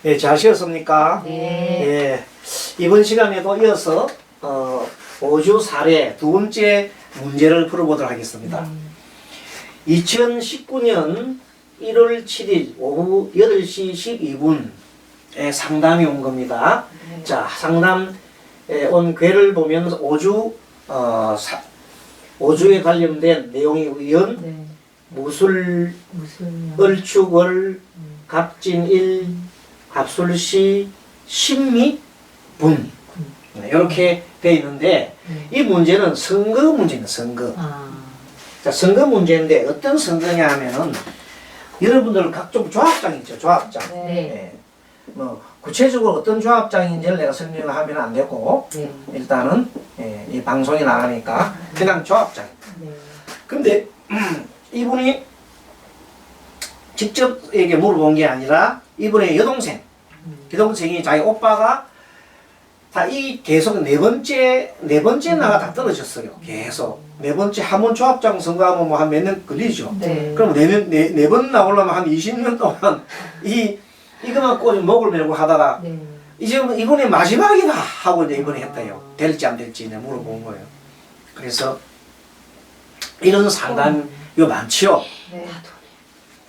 예, 잘 쉬었습니까? 네. 예, 이번 시간에도 이어서 5주 사례 두 번째 문제를 풀어보도록 하겠습니다. 2019년 1월 7일 오후 8시 12분에 상담이 온 겁니다. 네. 자, 상담 온 괴를 보면 5주에 관련된 내용에 의한 네. 무술, 무슨 을축월, 갑진일, 갑술시, 신미, 분 이렇게 되어 있는데 네. 이 문제는 선거 문제입니다. 선거. 자, 선거 문제인데 어떤 선거냐 하면은 여러분들 각종 조합장 있죠. 조합장. 네. 예. 뭐 구체적으로 어떤 조합장인지를 내가 설명을 하면 안 되고 네. 일단은 이 방송이 나가니까 그냥 조합장. 네. 근데 이분이 직접 에게 물어본 게 아니라 이분의 여동생이 자기 오빠가 다 이 계속 네 번째 나가 다 떨어졌어요. 계속 네 번째 한 번 조합장 선거하면 뭐 한 몇 년 걸리죠. 네. 그럼 네 번 나오려면 한 20년 동안 이거만 꼬지 목을 메고 하다가 네. 이제 이번에 마지막이다 하고 이제 이번에 했다요. 될지 안 될지 내가 물어본 거예요. 그래서 이런 상담이 많지요. 네.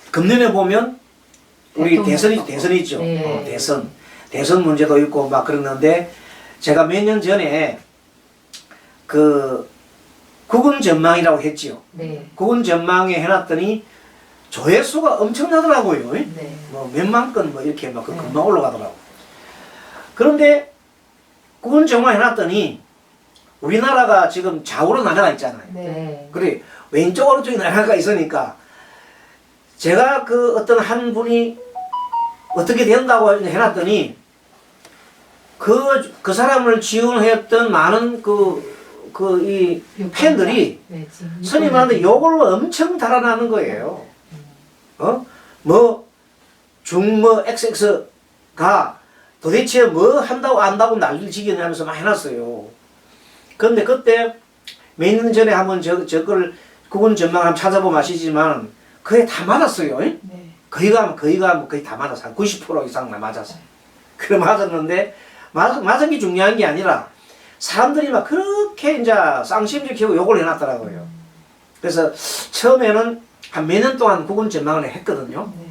금년에 보면 우리 대선이죠. 네. 대선 문제도 있고 막 그러는데 제가 몇 년 전에 그 국은 전망이라고 했지요. 네. 국은 전망에 해놨더니 조회수가 엄청나더라고요. 네. 뭐 몇만 건 뭐 이렇게 막 금방 올라가더라고. 그런데 국은 전망 해놨더니 우리나라가 지금 좌우로 나라가 있잖아요. 네. 그래 왼쪽 오른쪽에 나라가 있으니까 제가 그 어떤 한 분이 어떻게 된다고 해놨더니 그 사람을 지원했던 많은 이 팬들이 네. 스님한테 욕을 엄청 달아나는 거예요. XX가 도대체 뭐 한다고 안다고 난리를 지기는 하면서 막 해놨어요. 그런데 그때 몇 년 전에 한번 저걸 국은 전망 한번 찾아보면 아시지만 그게 다 맞았어요. 네. 거의 다 맞았어. 한 90% 이상 맞았어요. 그래 맞았는데 맞은 게 중요한 게 아니라 사람들이 막 그렇게 이제 쌍심지 키우고 욕을 해놨더라고요. 그래서 처음에는 한 몇 년 동안 국은 전망을 했거든요. 네.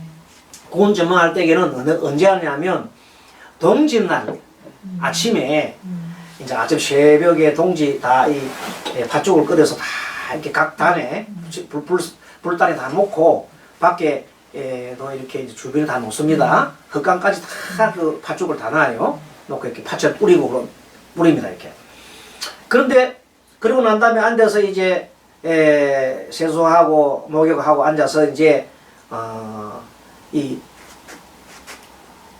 국은 전망할 때에는 언제 하냐면 동짓날 아침에 이제 아침 새벽에 동지 다 이 팥죽을 끓여서 다 이렇게 각 단에 불단에 다 놓고 밖에 또 이렇게 이제 주변에 다 놓습니다. 흙강까지 다 그 팥죽을 다 놔요. 놓고 이렇게 팥을 뿌리고 뿌립니다. 이렇게. 그런데 그러고 난 다음에 앉아서 이제 세수하고 목욕하고 앉아서 이제 이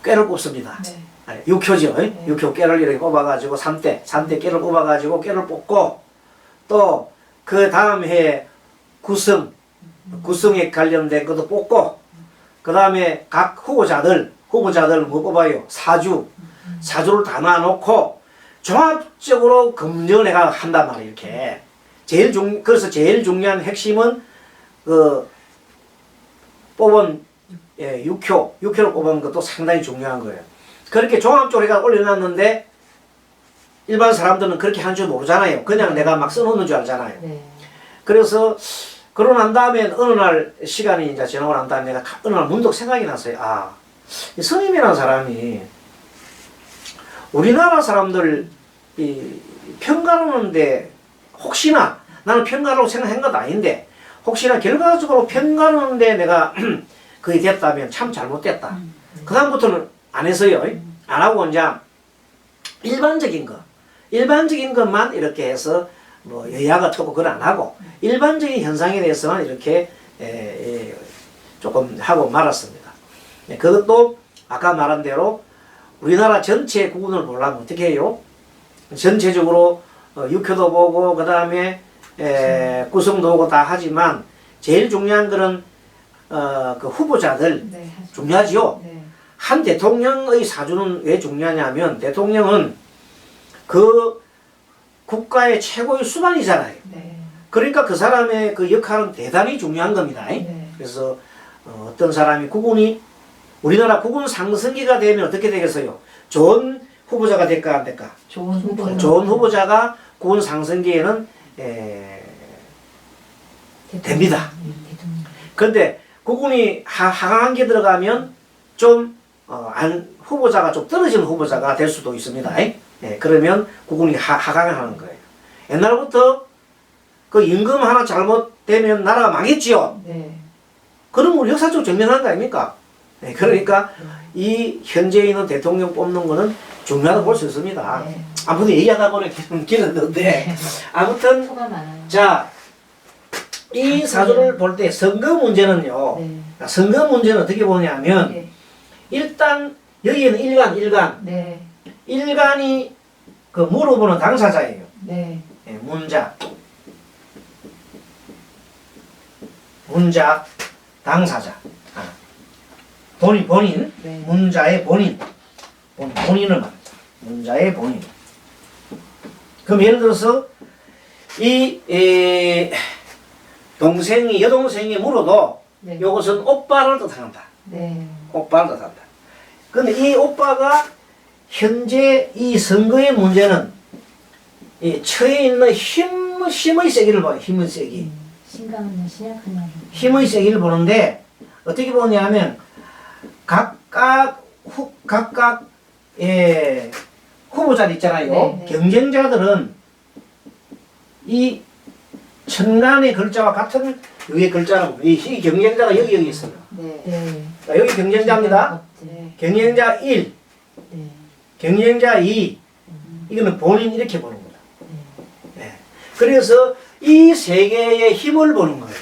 꾀를 뽑습니다. 네. 아니, 육효죠. 육효 깨를 이렇게 뽑아가지고 3대 깨를 뽑아가지고 깨를 뽑고 또 그 다음 해에 구성에 관련된 것도 뽑고 그 다음에 각 후보자들 뭐 뽑아요? 사주를 다 놔놓고 종합적으로 검증을 한단 말이에요. 이렇게 그래서 제일 중요한 핵심은 뽑은 육효를 뽑은 것도 상당히 중요한 거예요. 그렇게 종합적으로 해가 올려놨는데 일반 사람들은 그렇게 한 줄 모르잖아요. 그냥 내가 막 써놓는 줄 알잖아요. 네. 그래서 그러고 난 다음에 어느 날 시간이 이제 지나고 난 다음에 내가 어느 날 문득 생각이 났어요. 이 스님이라는 사람이 우리나라 사람들 평가하는데 혹시나 나는 평가라고 생각한 것도 아닌데 혹시나 결과적으로 평가하는데 내가 그게 됐다면 참 잘못됐다. 그 다음부터는 안 했어요. 안 하고 이제 일반적인 것만 이렇게 해서 뭐 여야가 트고 그걸 안 하고 일반적인 현상에 대해서만 이렇게 조금 하고 말았습니다. 그것도 아까 말한 대로 우리나라 전체 구분을 보려면 어떻게 해요? 전체적으로 육효도 보고 그 다음에 구성도 보고 다 하지만 제일 중요한 거는 그 후보자들 네. 중요하지요. 네. 한 대통령의 사주는 왜 중요하냐면 대통령은 그 국가의 최고의 수반이잖아요. 네. 그러니까 그 사람의 그 역할은 대단히 중요한 겁니다. 네. 그래서 어떤 사람이 국운이 우리나라 국군 상승기가 되면 어떻게 되겠어요? 좋은 후보자가 될까 안 될까? 좋은 후보. 좋은 후보자가 국군 상승기에는 됩니다. 그런데 국군이 하강한 게 들어가면 좀 후보자가 좀 떨어지는 후보자가 될 수도 있습니다. 그러면 국군이 하강을 하는 거예요. 옛날부터 그 임금 하나 잘못되면 나라가 망했지요. 네. 그럼 우리 역사적으로 증명한 거 아닙니까? 그러니까 이 현재 있는 대통령 뽑는 거는 중요하다고 볼 수 있습니다. 네. 아무튼 얘기하다 보니 길었는데 아무튼 수가 많아요. 자, 이 사주를 볼 때 선거 문제는요. 네. 선거 문제는 어떻게 보냐면 네. 일단 여기에는 일간. 네. 일간이 그 물어보는 당사자예요. 네. 문자, 당사자. 본인, 네. 문자의 본인을 말합니다. 문자의 본인. 그럼 예를 들어서 여동생이 물어도 네. 이것은 오빠를 뜻한다. 네. 오빠를 뜻한다. 근데 이 오빠가 현재 이 선거의 문제는 이 처에 있는 힘의 세기를 봐요. 힘의 세기. 신강은 신약하냐. 힘의 세기를 보는데 어떻게 보냐면 각각 후보자들 있잖아요. 네, 네. 경쟁자들은 이 천간의 글자와 같은 위의 글자는 이 경쟁자가 여기 있어요. 네. 네. 자, 여기 경쟁자입니다. 네. 경쟁자 1, 네. 경쟁자 2. 이거는 본인 이렇게 보는 거다. 네. 그래서 이 세 개의 힘을 보는 거예요.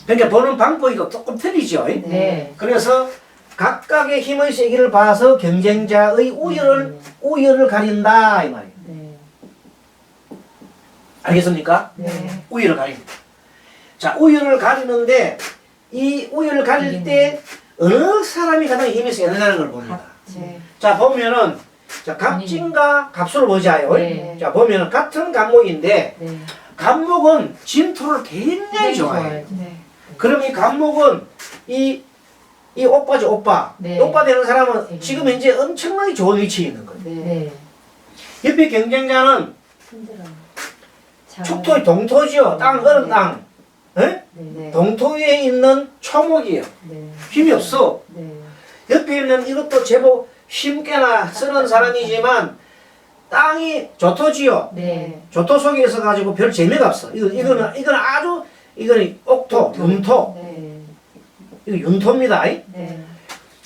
그러니까 보는 방법이 조금 틀리죠. 네. 그래서 각각의 힘의 세기를 봐서 경쟁자의 우열을 가린다 이 말이에요. 네. 알겠습니까? 네. 우열을 가립니다. 자, 우열을 가리는데 이 우열을 가릴 때 어느 사람이 가장 힘이 세느냐는 걸 봅니다. 네. 자, 보면은 자, 갑진과 갑수를 보자요. 네. 자, 보면은 같은 갑목인데 네. 갑목은 진토를 굉장히 좋아해요. 네. 그럼 이 갑목은 이 오빠죠, 오빠. 네. 오빠 되는 사람은 네. 지금 현재 엄청나게 좋은 위치에 있는 거예요. 네. 옆에 경쟁자는 힘들어요. 축토의 동토지요. 땅, 어른 땅. 예? 네. 동토 위에 있는 초목이에요. 네. 힘이 없어. 네. 옆에 있는 이것도 제법 힘께나 쓰는 사람이지만 땅이 조토지요. 네. 조토 속에 있어 가지고 별 재미가 없어. 이거는 아주 이거는 옥토, 윤토. 네. 이거 윤토입니다. 네.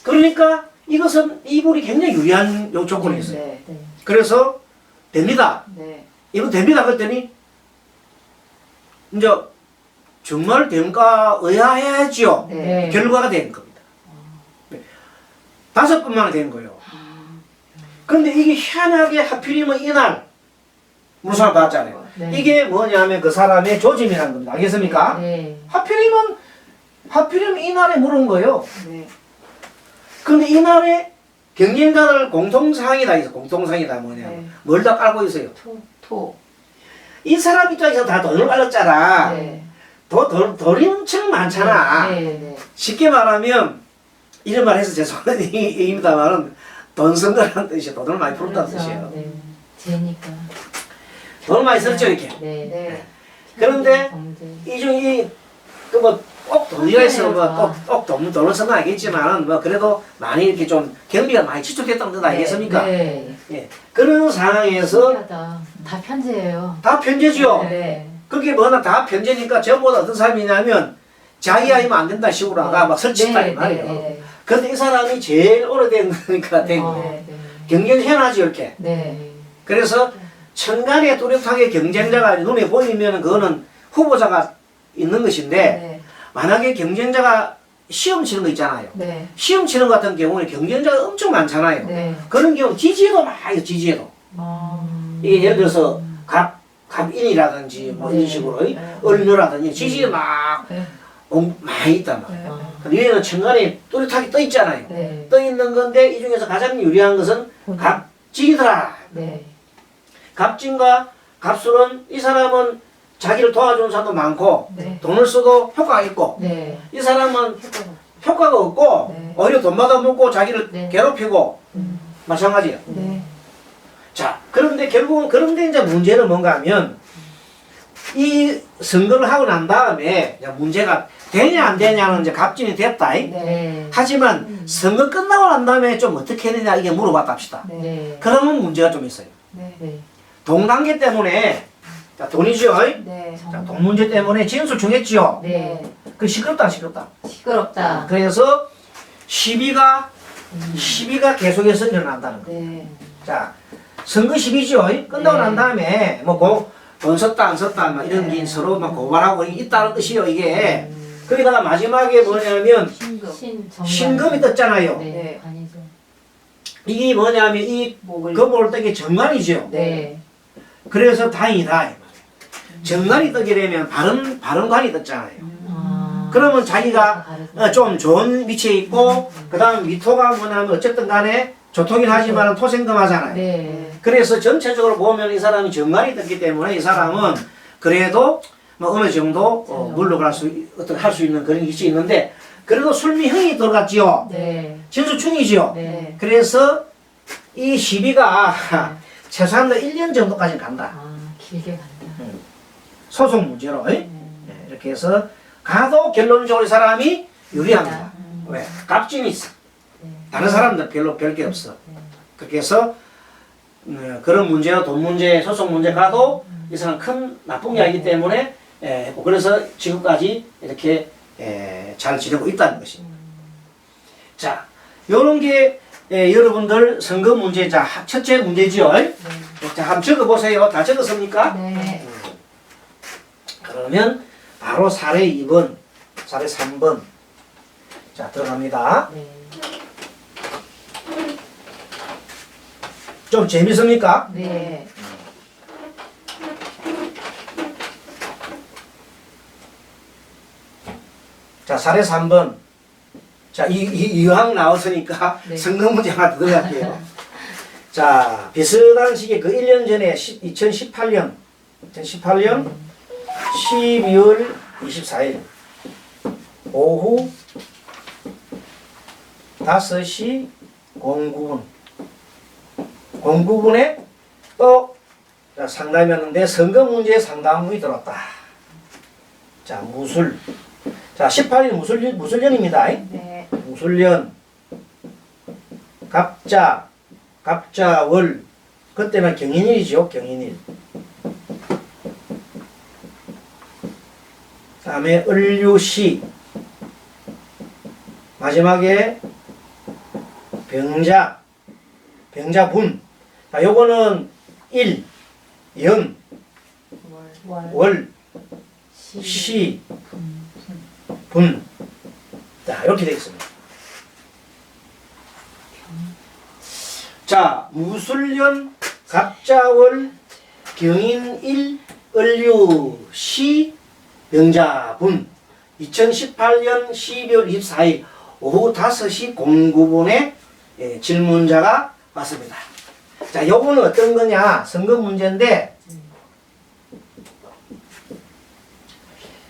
그러니까 이것은 이불이 굉장히 유리한 요 조건이 있어요. 네. 네. 그래서 됩니다. 네. 이거 됩니다. 그랬더니 이제 정말 된가 의아해야지요. 네. 결과가 된 겁니다. 5번 만에 된 거예요. 그런데 이게 희한하게 하필이면 이날 무사를 받았잖아요. 네. 이게 뭐냐면 그 사람의 조짐이라는 겁니다. 알겠습니까? 네. 하필이면 이날에 물은 거예요. 네. 근데 이날에 경쟁자들 공통사항이 다 있어. 공통사항이 다 뭐냐. 네. 뭘 다 깔고 있어요. 토. 이 사람 입장에서 다 돈을 깔았잖아. 네. 돈이 엄청 많잖아. 네. 네. 쉽게 말하면 이런 말 해서 죄송한 얘기입니다만은 돈 쓴 거라는 뜻이에요. 돈을 많이 풀었다는 그렇죠. 뜻이에요. 네. 재니까. 돈을 많이 썼죠 이렇게. 네. 네. 그런데 경제. 이 중에 꼭 돈이라 해서 꼭 돈을 쓰면 알겠지만 뭐 그래도 많이 이렇게 좀 경비가 많이 지출됐다는 뜻 아니겠습니까? 네. 예. 그런 상황에서 신기하다. 다 편제예요. 다 편제죠. 네. 그게 뭐나 다 편제니까 전보다 어떤 사람이냐면 자기 아니면 안 된다 식으로 하가 막 설치다 이 말이에요. 네. 근데 이 사람이 제일 오래된 거니까 된 거예요. 네. 경쟁해나지 이렇게. 네. 그래서 천간에 뚜렷하게 경쟁자가 눈에 보이면 그거는 후보자가 있는 것인데 네. 만약에 경쟁자가 시험 치는 거 있잖아요. 네. 시험 치는 것 같은 경우는 경쟁자가 엄청 많잖아요. 네. 그런 경우 지지에도 많아요. 지지에도. 이게 예를 들어서 갑인이라든지 뭐 이런 식으로 을묘라든지 지지에 막 네. 많이 있단 말이에요. 근데 얘는 천간에 뚜렷하게 떠 있잖아요. 네. 떠 있는 건데 이 중에서 가장 유리한 것은 갑진이더라. 네. 갑진과 갑술은 이 사람은 자기를 도와주는 사람도 많고 네. 돈을 써도 효과가 있고 네. 이 사람은 효과가 없고 네. 오히려 돈 받아먹고 자기를 네. 괴롭히고 마찬가지예요. 네. 자, 그런데 결국은 그런데 이제 문제는 뭔가 하면 이 선거를 하고 난 다음에 이제 문제가 되냐 안 되냐는 이제 갑진이 됐다. 네. 하지만 선거 끝나고 난 다음에 좀 어떻게 해야 되냐 이게 물어봤다 합시다. 네. 그러면 문제가 좀 있어요. 네. 네. 동관계 때문에 자, 돈이죠. 네. 자, 돈 문제 때문에 진술 중했지요. 네. 그 시끄럽다 안 시끄럽다. 시끄럽다. 그래서 시비가 계속해서 일어난다는 거예요. 네. 자, 선거 시비죠. 끝나고 네. 난 다음에 뭐 돈 썼다 안 썼다 막 이런 게 서로 막 고발하고 있다는 뜻이요 이게. 거기다가 마지막에 뭐냐면 신금이 떴잖아요. 네. 네. 아니죠. 이게 뭐냐면 이 목을 금을 뜨기 정관이죠. 네. 그래서 다행이다. 이 말이에요. 정관이 뜨게 되면 바른관이 떴잖아요. 아. 그러면 자기가 다르죠. 좀 좋은 위치에 있고 그 다음 미토가 뭐냐면 어쨌든 간에 조통이긴 하지만 토생금 하잖아요. 네. 그래서 전체적으로 보면 이 사람이 정관이 떴기 때문에 이 사람은 그래도 뭐 어느 정도 물러갈 수, 할 수 있는 그런 위치에 있는데 그래도 술미형이 들어갔지요. 네. 진수충이지요. 네. 그래서 이 시비가 최소한 1년 정도까지 간다. 아, 길게 간다. 소송 문제로. 네, 이렇게 해서 가도 결론적으로 이 사람이 유리합니다. 왜? 갑진이 있어. 다른 사람들 별로 별 게 없어. 그렇게 해서 그런 문제와 돈 문제, 소송 문제 가도 이 사람 큰 나쁜 게 아니기 때문에 그래서 지금까지 이렇게 잘 지내고 있다는 것입니다. 자, 요런 게 여러분들 선거 문제, 자, 첫째 문제지요. 자, 한번 적어보세요. 다 적었습니까? 네. 그러면 바로 사례 2번, 사례 3번. 자, 들어갑니다. 네. 좀 재밌습니까? 네. 자, 사례 3번. 자, 이왕 나왔으니까 네. 선거 문제 하나 더 들어갈게요. 자, 비슷한 시기에 그 1년 전에 2018년 12월 24일 오후 5시 09분에 또 상담이었는데 선거 문제에 상담문이 들어왔다. 자, 무술. 자, 18일 무술년입니다. 네. 무술년, 갑자월, 그때는 경인일이죠, 경인일. 다음에 을유시, 마지막에 병자분. 자, 요거는 일, 연, 월, 시, 분. 자, 이렇게 되어 있습니다. 자, 무술년, 갑자월, 경인일, 을유시, 병자분. 2018년 12월 24일 오후 5시 09분에 질문자가 왔습니다. 자, 요거는 어떤 거냐? 선거 문제인데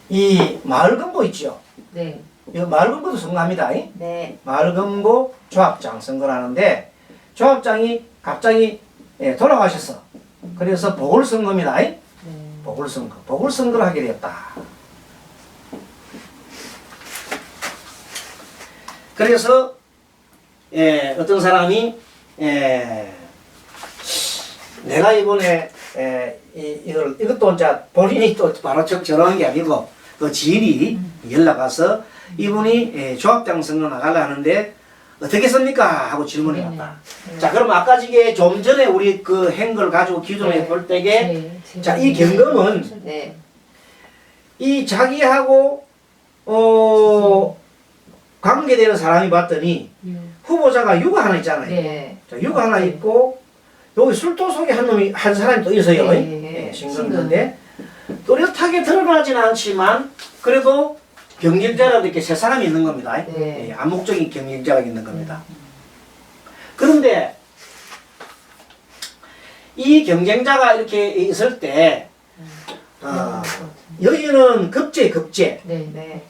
이 마을금고 있죠? 네. 이 마을금고도 선거합니다. 네. 마을금고 조합장 선거를 하는데 조합장이 갑자기 돌아가셨어. 그래서 보궐선거입니다. 네. 보궐선거. 보궐선거를 하게 되었다. 그래서 어떤 사람이 내가 이번에 이것도 이제 본인이 또 바로 저러는 게 아니고 그 지인이 연락 와서 이분이 조합장 선거 나가려 하는데 어떻게 했습니까? 하고 질문해 왔다. 자, 그럼 아까 지게 좀 전에 우리 그 행걸 가지고 기존에 볼 때게 자, 이 경금은 네. 이 자기하고 관계되는 사람이 봤더니 후보자가 유가 하나 있잖아요. 네. 자, 유가 하나 있고 여기 술도 속에 한 사람이 또 있어요. 네. 신금인데 뚜렷하게 드러나지는 않지만 그래도 경쟁자라도 이렇게 세 사람이 있는 겁니다. 네. 암묵적인 경쟁자가 있는 겁니다. 그런데 이 경쟁자가 이렇게 있을 때 여기는 급제. 네. 네.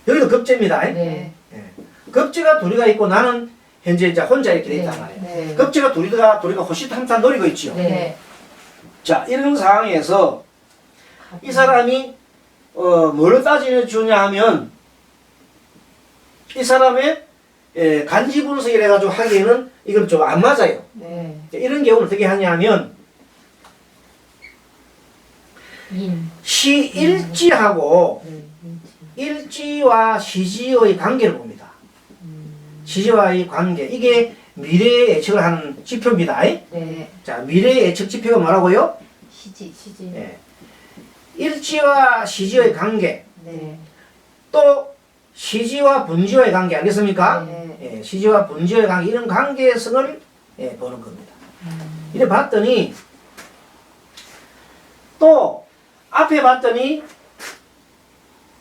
여기도 급제입니다. 네. 급제가 둘이가 있고 나는 현재 이제 혼자 이렇게 돼 있단 네. 말이에요. 네. 급제가 둘이가 호시탐탐 노리고 있죠. 네. 자, 이런 상황에서 이 사람이 뭘 따져주냐 하면 이 사람의 간지 분석을 해가지고 하기에는 이건 좀 안 맞아요. 네. 이런 경우는 어떻게 하냐면 인. 시일지하고 네. 일지와 시지의 관계를 봅니다. 시지와의 관계. 이게 미래 예측을 하는 지표입니다. 네. 자, 미래 예측 지표가 뭐라고요? 시지. 예. 일지와 시지의 관계. 네. 또 시지와 분지와의 관계 알겠습니까? 네. 예, 시지와 분지와의 관계 이런 관계성을 보는 겁니다. 이래 봤더니 또 앞에 봤더니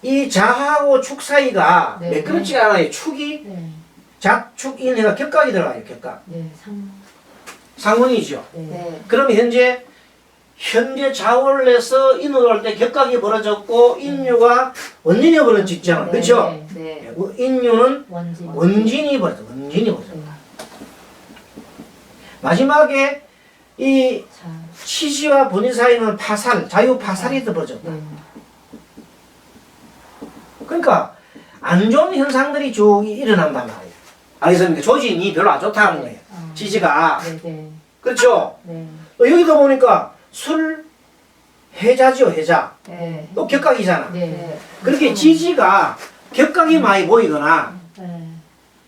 이 자하고 축 사이가 네. 매끄럽지가 않아요. 축이 네. 좌축인해가 격각이 들어가요. 격각. 네. 상문이죠. 네. 그럼 현재 좌월에서 인으로 할 때 격각이 벌어졌고 인유가 원진이 벌어졌잖아. 그렇죠? 네. 인유는 원진. 원진이 벌어졌다. 마지막에 이 자. 시지와 분지 사이는 파살, 자유 파살이 벌어졌다. 네. 그러니까 안 좋은 현상들이 쭉 일어난단 말이에요. 알겠습니까? 조진이 별로 안 좋다는 거예요. 지지가. 네. 그렇죠? 네. 여기도 보니까 술 해자죠, 해자. 네. 또 격각이잖아. 네. 그렇게 지지가 격각이 많이 보이거나 네.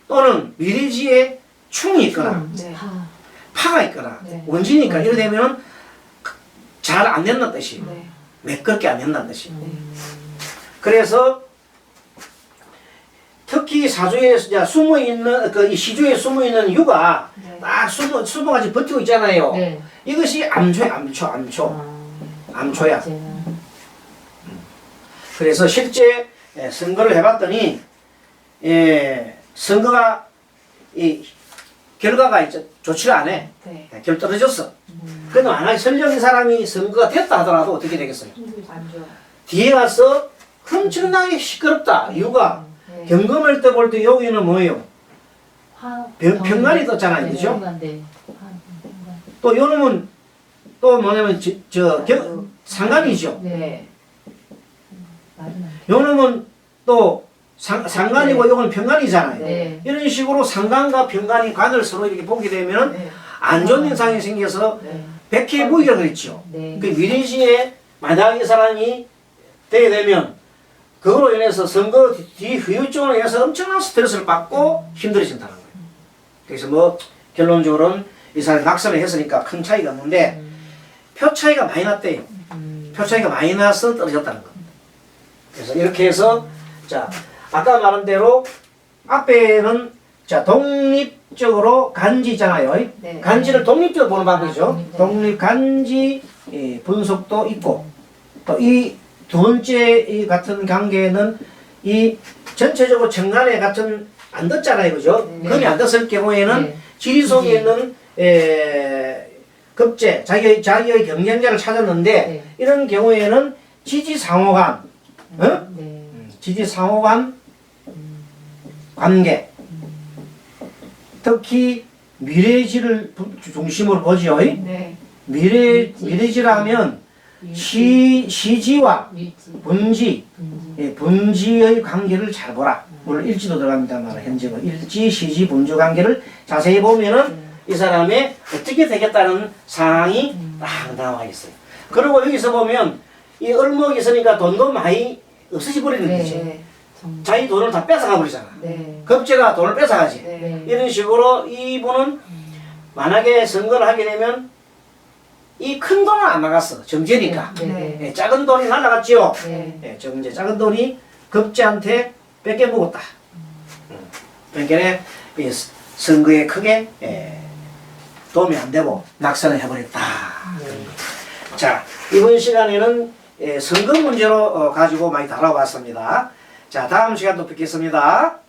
또는 미래지에 충이 있거나 네. 파가 있거나 네. 원진이니까 이래 되면 잘 안 된다는 뜻이. 네. 매끄럽게 안 된다는 뜻이. 그래서 특히 사주에 숨어 있는 이 시주에 숨어 있는 유가 네. 딱 숨어가지고 버티고 있잖아요. 네. 이것이 암초야. 암초야. 그래서 실제 선거를 해봤더니 선거가 이 결과가 이제 좋지가 않아. 네. 결 떨어졌어. 그래도 만약에 선령인 사람이 선거가 됐다 하더라도 어떻게 되겠어요? 안 좋아. 뒤에 가서 엄청나게 시끄럽다. 이유가 네. 경금을 떠볼 때 여기는 뭐예요? 병간이 떴잖아요. 그죠? 네. 또 요놈은 또 뭐냐면 상간이죠. 네. 요놈은 또 상간이고 요건 병간이잖아요. 네. 이런 식으로 상간과 병간이 관을 서로 이렇게 보게 되면 네. 안 좋은 현상이 생겨서 네. 백해무이라고 그랬죠. 네. 그 미래시에 만약 이 사람이 되게 되면 그걸로 인해서 선거 뒤 후유증으로 인해서 엄청난 스트레스를 받고 힘들어진다는 거예요. 그래서 뭐 결론적으로는 이 사람이 낙선을 했으니까 큰 차이가 없는데 표 차이가 많이 났대요. 표 차이가 많이 나서 떨어졌다는 겁니다. 그래서 이렇게 해서 자 아까 말한 대로 앞에는 자 독립적으로 간지 있잖아요. 네. 간지를 독립적으로 보는 방법이죠. 네. 독립 간지 분석도 있고 또 이 두 번째 이 같은 관계는 이 전체적으로 정관에 같은 안 떴잖아요, 그죠? 네. 금이 안 떴을 경우에는 네. 지리 속에 있는 급제 자기의 경쟁자를 찾았는데 네. 이런 경우에는 지지상호간, 어? 네. 지지상호간 관계, 특히 미래지를 중심으로 보지요. 네. 미래지라면 시지와 일지. 분지, 분지의 관계를 잘 보라. 물론 일지도 들어갑니다만 현재는 일지, 시지, 분지 관계를 자세히 보면은 이 사람의 어떻게 되겠다는 상황이 딱 나와 있어요. 그리고 여기서 보면 이 을목이 있으니까 돈도 많이 없어져 버리는 거지. 네. 자기 돈을 다 뺏어가 버리잖아. 네. 급제가 돈을 뺏어가지. 네. 이런 식으로 이분은 만약에 선거를 하게 되면 이 큰 돈은 안 나갔어. 정제니까. 네. 작은 돈이 날아갔지요. 네. 정제 작은 돈이 급제한테 뺏겨 먹었다. 그러니까 이 선거에 크게 도움이 안 되고 낙선을 해버렸다. 자, 이번 시간에는 선거 문제로 가지고 많이 다뤄봤습니다. 자, 다음 시간 또 뵙겠습니다.